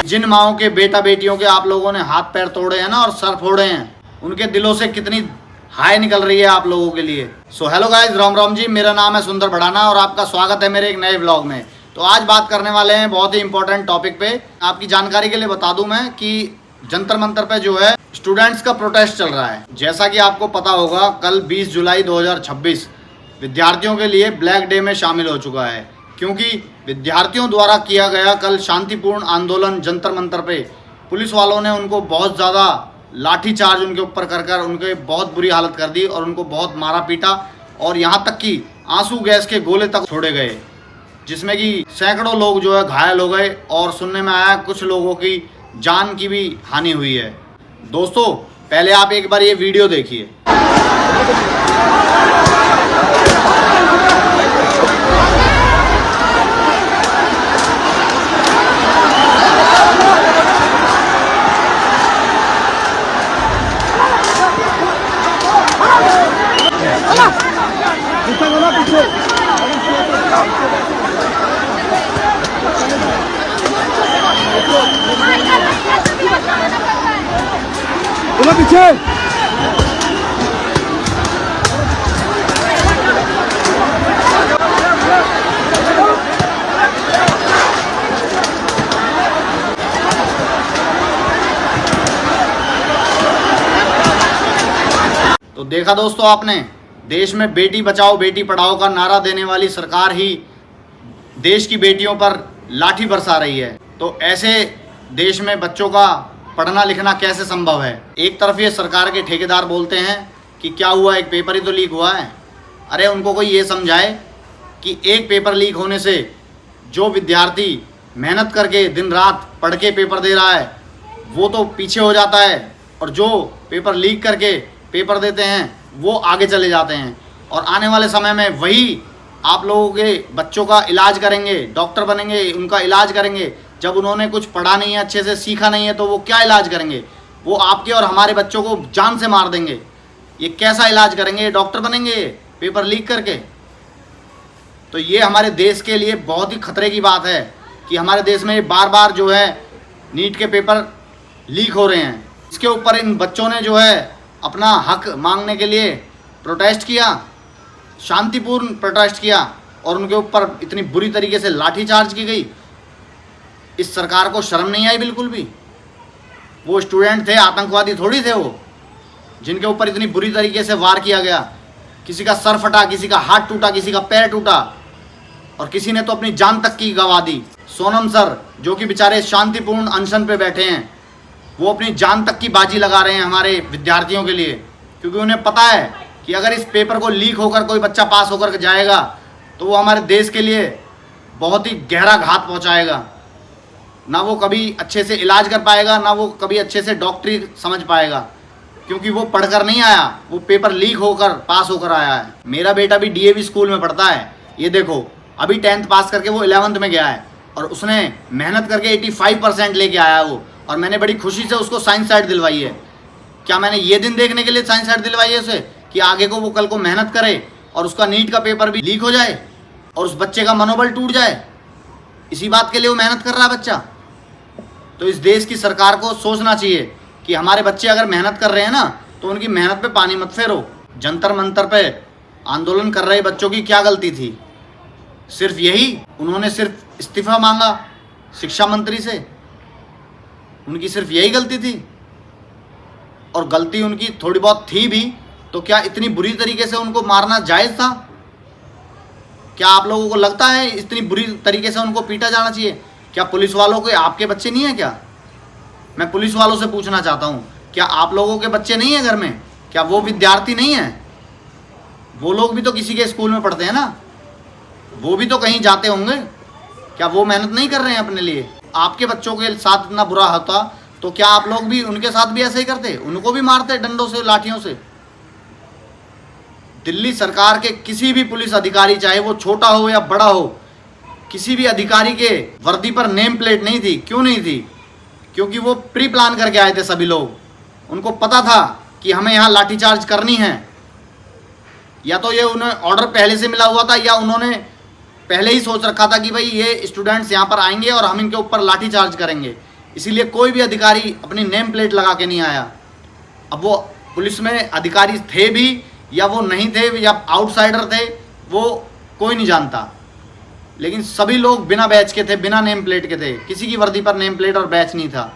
जिन माओ के बेटा बेटियों के आप लोगों ने हाथ पैर तोड़े हैं ना और सर फोड़े हैं, उनके दिलों से कितनी हाय निकल रही है आप लोगों के लिए। So hello guys, Ram Ram ji. मेरा नाम है सुंदर भड़ाना और आपका स्वागत है मेरे एक नए व्लॉग में। तो आज बात करने वाले हैं बहुत ही इंपॉर्टेंट टॉपिक पे। आपकी जानकारी के लिए बता दूं मैं कि जंतर मंतर पे जो है स्टूडेंट्स का प्रोटेस्ट चल रहा है। जैसा कि आपको पता होगा, कल 20 जुलाई 2026 विद्यार्थियों के लिए ब्लैक डे में शामिल हो चुका है, क्योंकि विद्यार्थियों द्वारा किया गया कल शांतिपूर्ण आंदोलन जंतर मंतर पे पुलिस वालों ने उनको बहुत ज़्यादा लाठीचार्ज उनके ऊपर कर उनके बहुत बुरी हालत कर दी और उनको बहुत मारा पीटा और यहाँ तक कि आंसू गैस के गोले तक छोड़े गए, जिसमें कि सैकड़ों लोग जो है घायल हो गए और सुनने में आया कुछ लोगों की जान की भी हानि हुई है। दोस्तों, पहले आप एक बार ये वीडियो देखिए। पीछे तो देखा दोस्तों आपने, देश में बेटी बचाओ बेटी पढ़ाओ का नारा देने वाली सरकार ही देश की बेटियों पर लाठी बरसा रही है। तो ऐसे देश में बच्चों का पढ़ना लिखना कैसे संभव है? एक तरफ ये सरकार के ठेकेदार बोलते हैं कि क्या हुआ, एक पेपर ही तो लीक हुआ है। अरे उनको कोई ये समझाए कि एक पेपर लीक होने से जो विद्यार्थी मेहनत करके दिन रात पढ़ के पेपर दे रहा है वो तो पीछे हो जाता है, और जो पेपर लीक करके पेपर देते हैं वो आगे चले जाते हैं। और आने वाले समय में वही आप लोगों के बच्चों का इलाज करेंगे, डॉक्टर बनेंगे, उनका इलाज करेंगे। जब उन्होंने कुछ पढ़ा नहीं है, अच्छे से सीखा नहीं है, तो वो क्या इलाज करेंगे? वो आपके और हमारे बच्चों को जान से मार देंगे। ये कैसा इलाज करेंगे? डॉक्टर बनेंगे पेपर लीक करके? तो ये हमारे देश के लिए बहुत ही खतरे की बात है कि हमारे देश में बार बार जो है नीट के पेपर लीक हो रहे हैं। इसके ऊपर इन बच्चों ने जो है अपना हक मांगने के लिए प्रोटेस्ट किया, शांतिपूर्ण प्रोटेस्ट किया, और उनके ऊपर इतनी बुरी तरीके से लाठीचार्ज की गई। इस सरकार को शर्म नहीं आई बिल्कुल भी। वो स्टूडेंट थे, आतंकवादी थोड़ी थे वो, जिनके ऊपर इतनी बुरी तरीके से वार किया गया। किसी का सर फटा, किसी का हाथ टूटा, किसी का पैर टूटा, और किसी ने तो अपनी जान तक की गंवा दी। सोनम सर जो कि बेचारे शांतिपूर्ण अनशन पे बैठे हैं, वो अपनी जान तक की बाजी लगा रहे हैं हमारे विद्यार्थियों के लिए, क्योंकि उन्हें पता है कि अगर इस पेपर को लीक होकर कोई बच्चा पास होकर जाएगा तो वो हमारे देश के लिए बहुत ही गहरा घात पहुंचाएगा। ना वो कभी अच्छे से इलाज कर पाएगा, ना वो कभी अच्छे से डॉक्टरी समझ पाएगा, क्योंकि वो पढ़कर नहीं आया, वो पेपर लीक होकर पास होकर आया है। मेरा बेटा भी डीएवी स्कूल में पढ़ता है। ये देखो, अभी 10th पास करके वो 11th में गया है और उसने मेहनत करके 85% लेके आया वो, और मैंने बड़ी खुशी से उसको साइंस साइड दिलवाई है। क्या मैंने ये दिन देखने के लिए साइंस साइड दिलवाई है उसे कि आगे को वो कल को मेहनत करे और उसका नीट का पेपर भी लीक हो जाए और उस बच्चे का मनोबल टूट जाए? इसी बात के लिए वो मेहनत कर रहा है बच्चा। तो इस देश की सरकार को सोचना चाहिए कि हमारे बच्चे अगर मेहनत कर रहे हैं ना, तो उनकी मेहनत पे पानी मत फेरो। जंतर मंतर पे आंदोलन कर रहे बच्चों की क्या गलती थी? सिर्फ यही, उन्होंने सिर्फ इस्तीफा मांगा शिक्षा मंत्री से, उनकी सिर्फ यही गलती थी? और गलती उनकी थोड़ी बहुत थी भी तो क्या इतनी बुरी तरीके से उनको मारना जायज़ था? क्या आप लोगों को लगता है इतनी बुरी तरीके से उनको पीटा जाना चाहिए? क्या पुलिस वालों के आपके बच्चे नहीं हैं क्या? मैं पुलिस वालों से पूछना चाहता हूँ, क्या आप लोगों के बच्चे नहीं हैं घर में? क्या वो विद्यार्थी नहीं हैं? वो लोग भी तो किसी के स्कूल में पढ़ते हैं ना, वो भी तो कहीं जाते होंगे। क्या वो मेहनत नहीं कर रहे हैं अपने लिए? आपके बच्चों के साथ इतना बुरा होता तो क्या आप लोग भी उनके साथ भी ऐसे ही करते? उनको भी मारते डंडों से, लाठियों से? दिल्ली सरकार के किसी भी पुलिस अधिकारी, चाहे वो छोटा हो या बड़ा हो, किसी भी अधिकारी के वर्दी पर नेम प्लेट नहीं थी। क्यों नहीं थी? क्योंकि वो प्री प्लान करके आए थे सभी लोग। उनको पता था कि हमें यहाँ लाठीचार्ज करनी है। या तो ये उन्हें ऑर्डर पहले से मिला हुआ था, या उन्होंने पहले ही सोच रखा था कि भाई ये स्टूडेंट्स यहाँ पर आएंगे और हम इनके ऊपर लाठीचार्ज करेंगे। इसीलिए कोई भी अधिकारी अपनी नेम प्लेट लगा के नहीं आया। अब वो पुलिस में अधिकारी थे भी या वो नहीं थे या आउटसाइडर थे, वो कोई नहीं जानता, लेकिन सभी लोग बिना बैच के थे, बिना नेम प्लेट के थे, किसी की वर्दी पर नेम प्लेट और बैच नहीं था।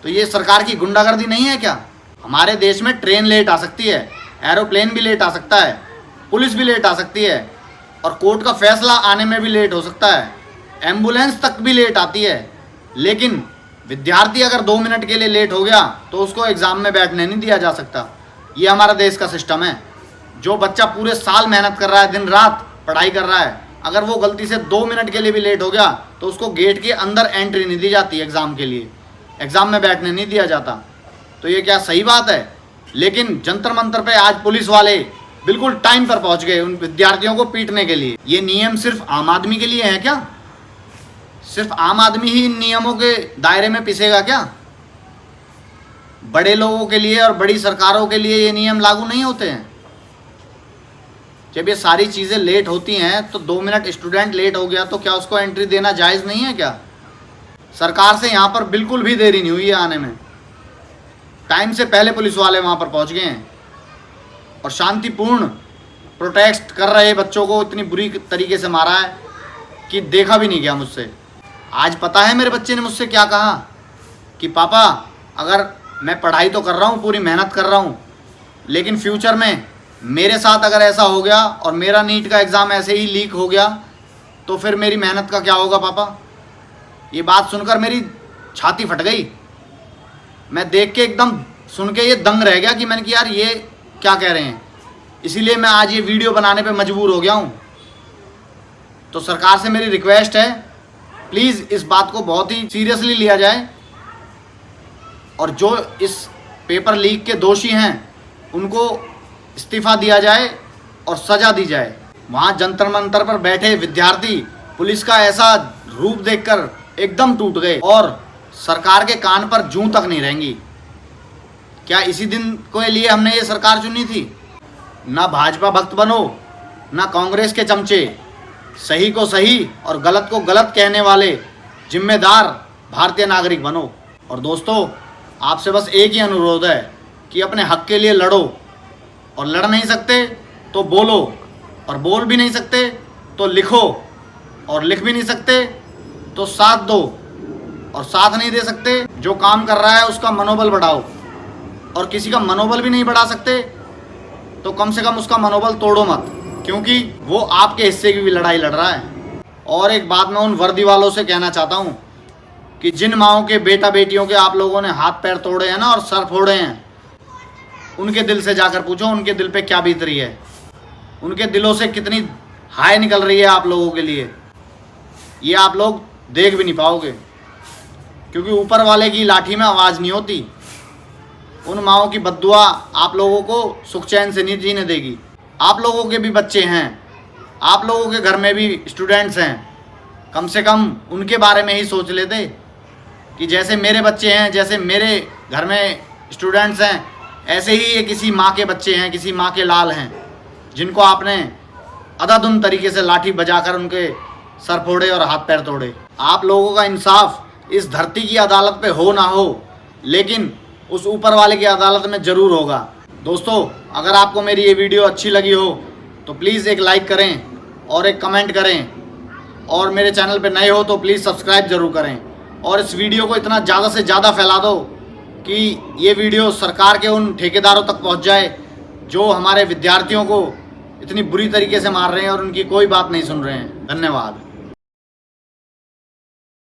तो ये सरकार की गुंडागर्दी नहीं है क्या? हमारे देश में ट्रेन लेट आ सकती है, एरोप्लेन भी लेट आ सकता है, पुलिस भी लेट आ सकती है, और कोर्ट का फैसला आने में भी लेट हो सकता है, एम्बुलेंस तक भी लेट आती है। लेकिन विद्यार्थी अगर 2 मिनट के लिए लेट हो गया तो उसको एग्ज़ाम में बैठने नहीं दिया जा सकता। ये हमारा देश का सिस्टम है। जो बच्चा पूरे साल मेहनत कर रहा है, दिन रात पढ़ाई कर रहा है, अगर वो गलती से 2 मिनट के लिए भी लेट हो गया तो उसको गेट के अंदर एंट्री नहीं दी जाती एग्ज़ाम के लिए, एग्ज़ाम में बैठने नहीं दिया जाता। तो ये क्या सही बात है? लेकिन जंतर मंतर पे आज पुलिस वाले बिल्कुल टाइम पर पहुंच गए उन विद्यार्थियों को पीटने के लिए। ये नियम सिर्फ आम आदमी के लिए है क्या? सिर्फ आम आदमी ही इन नियमों के दायरे में पिसेगा क्या? बड़े लोगों के लिए और बड़ी सरकारों के लिए ये नियम लागू नहीं होते हैं? जब ये सारी चीज़ें लेट होती हैं तो 2 मिनट स्टूडेंट लेट हो गया तो क्या उसको एंट्री देना जायज़ नहीं है क्या? सरकार से यहाँ पर बिल्कुल भी देरी नहीं हुई है आने में। टाइम से पहले पुलिस वाले वहाँ पर पहुँच गए हैं और शांतिपूर्ण प्रोटेस्ट कर रहे बच्चों को इतनी बुरी तरीके से मारा है कि देखा भी नहीं गया मुझसे। आज पता है मेरे बच्चे ने मुझसे क्या कहा कि पापा, अगर मैं पढ़ाई तो कर रहा हूँ, पूरी मेहनत कर रहा हूँ, लेकिन फ्यूचर में मेरे साथ अगर ऐसा हो गया और मेरा नीट का एग्ज़ाम ऐसे ही लीक हो गया तो फिर मेरी मेहनत का क्या होगा पापा? ये बात सुनकर मेरी छाती फट गई। मैं देख के एकदम सुन के ये दंग रह गया कि मैंने कि यार ये क्या कह रहे हैं। इसीलिए मैं आज ये वीडियो बनाने पे मजबूर हो गया हूँ। तो सरकार से मेरी रिक्वेस्ट है, प्लीज़ इस बात को बहुत ही सीरियसली लिया जाए और जो इस पेपर लीक के दोषी हैं उनको इस्तीफ़ा दिया जाए और सज़ा दी जाए। वहाँ जंतर मंतर पर बैठे विद्यार्थी पुलिस का ऐसा रूप देखकर एकदम टूट गए और सरकार के कान पर जूं तक नहीं रहेंगी। क्या इसी दिन के लिए हमने ये सरकार चुनी थी? ना भाजपा भक्त बनो, ना कांग्रेस के चमचे। सही को सही और गलत को गलत कहने वाले जिम्मेदार भारतीय नागरिक बनो। और दोस्तों, आपसे बस एक ही अनुरोध है कि अपने हक के लिए लड़ो, और लड़ नहीं सकते तो बोलो, और बोल भी नहीं सकते तो लिखो, और लिख भी नहीं सकते तो साथ दो, और साथ नहीं दे सकते जो काम कर रहा है उसका मनोबल बढ़ाओ, और किसी का मनोबल भी नहीं बढ़ा सकते तो कम से कम उसका मनोबल तोड़ो मत, क्योंकि वो आपके हिस्से की भी लड़ाई लड़ रहा है। और एक बात मैं उन वर्दी वालों से कहना चाहता हूँ कि जिन माओं के बेटा बेटियों के आप लोगों ने हाथ पैर तोड़े हैं ना और सर फोड़े हैं, उनके दिल से जाकर पूछो उनके दिल पे क्या बीत रही है, उनके दिलों से कितनी हाय निकल रही है आप लोगों के लिए। ये आप लोग देख भी नहीं पाओगे, क्योंकि ऊपर वाले की लाठी में आवाज़ नहीं होती। उन माओं की बद्दुआ आप लोगों को सुख चैन से नहीं जीने देगी। आप लोगों के भी बच्चे हैं, आप लोगों के घर में भी स्टूडेंट्स हैं, कम से कम उनके बारे में ही सोच लेते कि जैसे मेरे बच्चे हैं, जैसे मेरे घर में स्टूडेंट्स हैं, ऐसे ही ये किसी माँ के बच्चे हैं, किसी माँ के लाल हैं, जिनको आपने अधाधुन तरीके से लाठी बजाकर उनके सर फोड़े और हाथ पैर तोड़े। आप लोगों का इंसाफ इस धरती की अदालत पे हो ना हो, लेकिन उस ऊपर वाले की अदालत में ज़रूर होगा। दोस्तों, अगर आपको मेरी ये वीडियो अच्छी लगी हो तो प्लीज़ एक लाइक करें और एक कमेंट करें, और मेरे चैनल पे नए हो तो प्लीज़ सब्सक्राइब ज़रूर करें, और इस वीडियो को इतना ज़्यादा से ज़्यादा फैला दो कि ये वीडियो सरकार के उन ठेकेदारों तक पहुंच जाए जो हमारे विद्यार्थियों को इतनी बुरी तरीके से मार रहे हैं और उनकी कोई बात नहीं सुन रहे हैं। धन्यवाद।